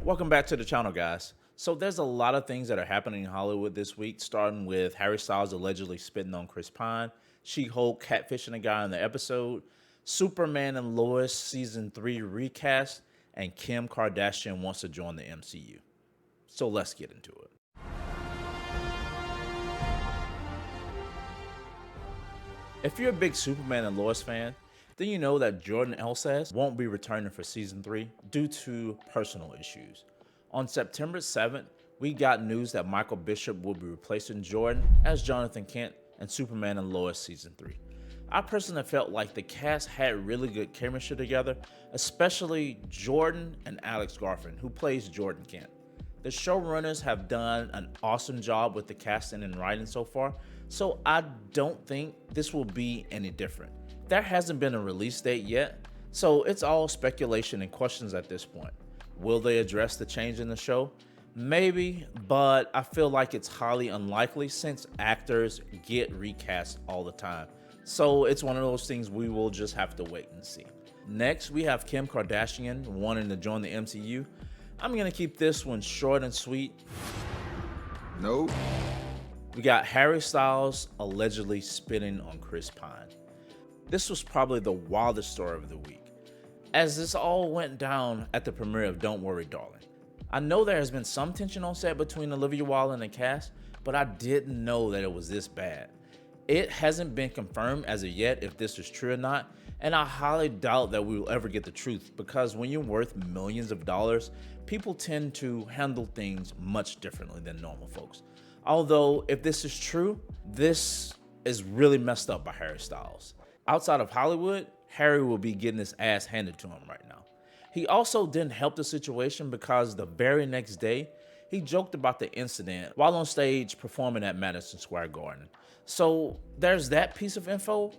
Welcome back to the channel, guys. So there's a lot of things that are happening in Hollywood this week, starting with Harry Styles allegedly spitting on Chris Pine, She-Hulk catfishing a guy in the episode, Superman and Lois season 3 recast, and Kim Kardashian wants to join the MCU. So let's get into it. If you're a big Superman and Lois fan, then you know that Jordan Elsas won't be returning for season 3 due to personal issues. On September 7th, we got news that Michael Bishop will be replacing Jordan as Jonathan Kent in Superman and Lois season 3. I personally felt like the cast had really good chemistry together, especially Jordan and Alex Garfin, who plays Jordan Kent. The showrunners have done an awesome job with the casting and writing so far, so I don't think this will be any different. There hasn't been a release date yet, so it's all speculation and questions at this point. Will they address the change in the show? Maybe, but I feel like it's highly unlikely since actors get recast all the time. So it's one of those things we will just have to wait and see. Next, we have Kim Kardashian wanting to join the MCU. I'm gonna keep this one short and sweet. Nope. We got Harry Styles allegedly spitting on Chris Pine. This was probably the wildest story of the week, as this all went down at the premiere of Don't Worry Darling. I know there has been some tension on set between Olivia Wilde and the cast, but I didn't know that it was this bad. It hasn't been confirmed as of yet if this is true or not, and I highly doubt that we will ever get the truth, because when you're worth millions of dollars, people tend to handle things much differently than normal folks. Although, if this is true, this is really messed up by Harry Styles. Outside of Hollywood, Harry will be getting his ass handed to him right now. He also didn't help the situation because the very next day, he joked about the incident while on stage performing at Madison Square Garden. So there's that piece of info,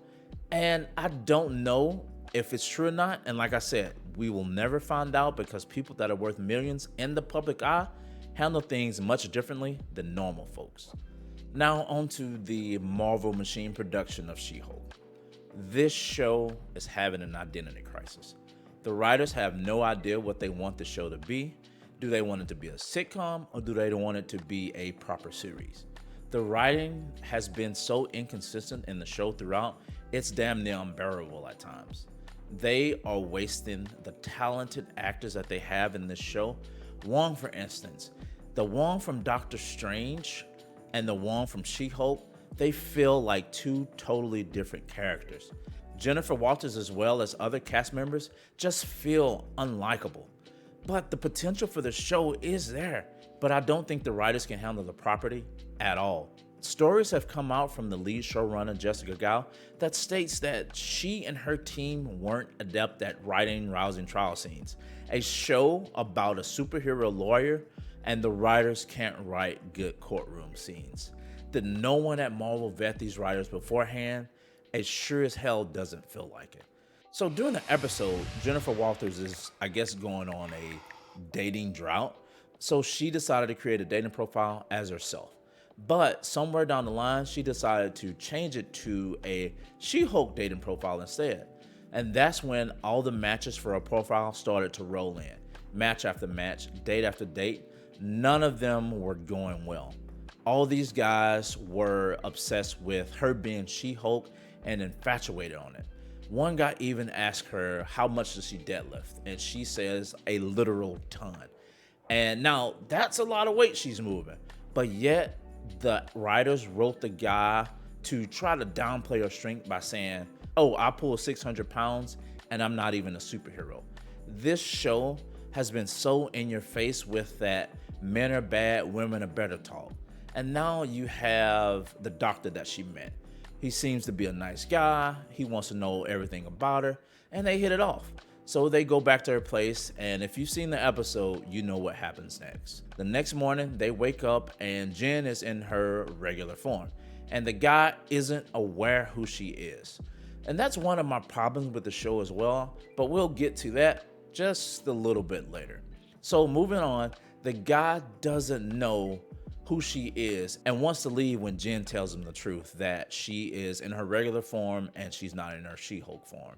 and I don't know if it's true or not. And like I said, we will never find out because people that are worth millions in the public eye handle things much differently than normal folks. Now onto the Marvel Machine production of She-Hulk. This show is having an identity crisis. The writers have no idea what they want the show to be. Do they want it to be a sitcom, or do they want it to be a proper series? The writing has been so inconsistent in the show throughout, it's damn near unbearable at times. They are wasting the talented actors that they have in this show. Wong, for instance, the Wong from Doctor Strange and the Wong from She-Hulk, they feel like two totally different characters. Jennifer Walters, as well as other cast members, just feel unlikable. But the potential for the show is there, but I don't think the writers can handle the property at all. Stories have come out from the lead showrunner, Jessica Gao, that states that she and her team weren't adept at writing rousing trial scenes. A show about a superhero lawyer, and the writers can't write good courtroom scenes. Did no one at Marvel vet these writers beforehand? It sure as hell doesn't feel like it. So during the episode, Jennifer Walters is, I guess, going on a dating drought. So she decided to create a dating profile as herself. But somewhere down the line, she decided to change it to a She-Hulk dating profile instead. And that's when all the matches for her profile started to roll in. Match after match, date after date. None of them were going well. All these guys were obsessed with her being She-Hulk and infatuated on it. One guy even asked her how much does she deadlift, and she says a literal ton. And now that's a lot of weight she's moving, but yet the writers wrote the guy to try to downplay her strength by saying, oh, I pull 600 pounds and I'm not even a superhero. This show has been so in your face with that men are bad, women are better talk. And now you have the doctor that she met. He seems to be a nice guy. He wants to know everything about her, and they hit it off. So they go back to her place, and if you've seen the episode, you know what happens next. The next morning, they wake up, and Jen is in her regular form, and the guy isn't aware who she is. And that's one of my problems with the show as well, but we'll get to that just a little bit later. So moving on, the guy doesn't know who she is and wants to leave when Jen tells him the truth that she is in her regular form and she's not in her She-Hulk form.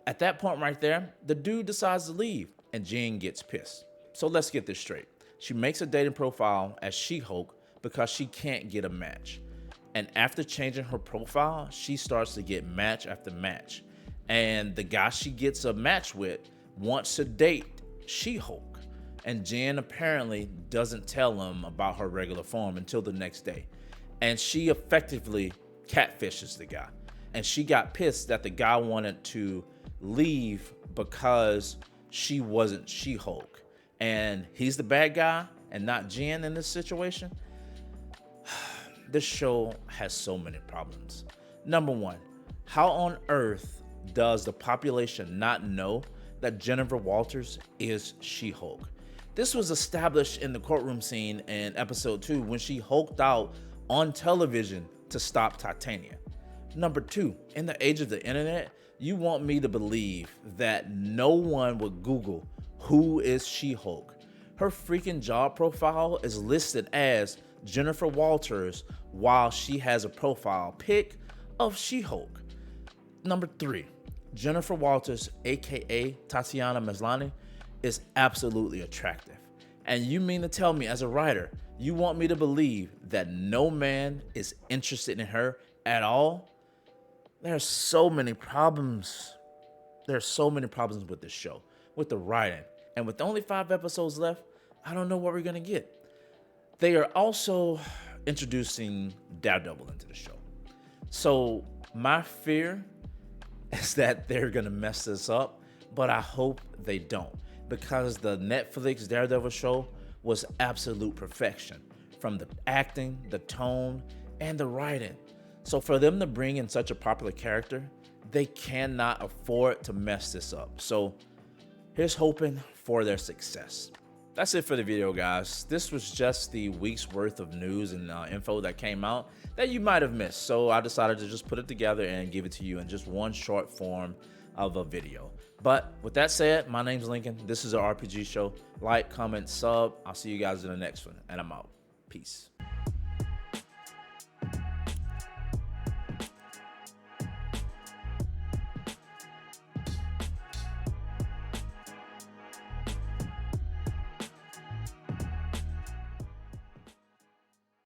At that point right there, the dude decides to leave and Jen gets pissed. So let's get this straight. She makes a dating profile as She-Hulk because she can't get a match. And after changing her profile, she starts to get match after match. And the guy she gets a match with wants to date She-Hulk. And Jen apparently doesn't tell him about her regular form until the next day. And she effectively catfishes the guy. And she got pissed that the guy wanted to leave because she wasn't She-Hulk. And he's the bad guy and not Jen in this situation. This show has so many problems. Number one, how on earth does the population not know that Jennifer Walters is She-Hulk? This was established in the courtroom scene in episode 2 when she hulked out on television to stop Titania. Number two, in the age of the internet, you want me to believe that no one would Google who is She-Hulk. Her freaking job profile is listed as Jennifer Walters while she has a profile pic of She-Hulk. Number three, Jennifer Walters, aka Tatiana Maslany, is absolutely attractive. And you mean to tell me as a writer, you want me to believe that no man is interested in her at all? There's so many problems. There's so many problems with this show, with the writing. And with only 5 episodes left, I don't know what we're gonna get. They are also introducing Daredevil into the show. So my fear is that they're gonna mess this up, but I hope they don't, because the Netflix Daredevil show was absolute perfection, from the acting, the tone, and the writing. So for them to bring in such a popular character, they cannot afford to mess this up. So here's hoping for their success. That's it for the video, guys. This was just the week's worth of news and info that came out that you might have missed. So I decided to just put it together and give it to you in just one short form of a video. But with that said, my name's Lincoln. This is an RPG show. Like, comment, sub. I'll see you guys in the next one, and I'm out. Peace.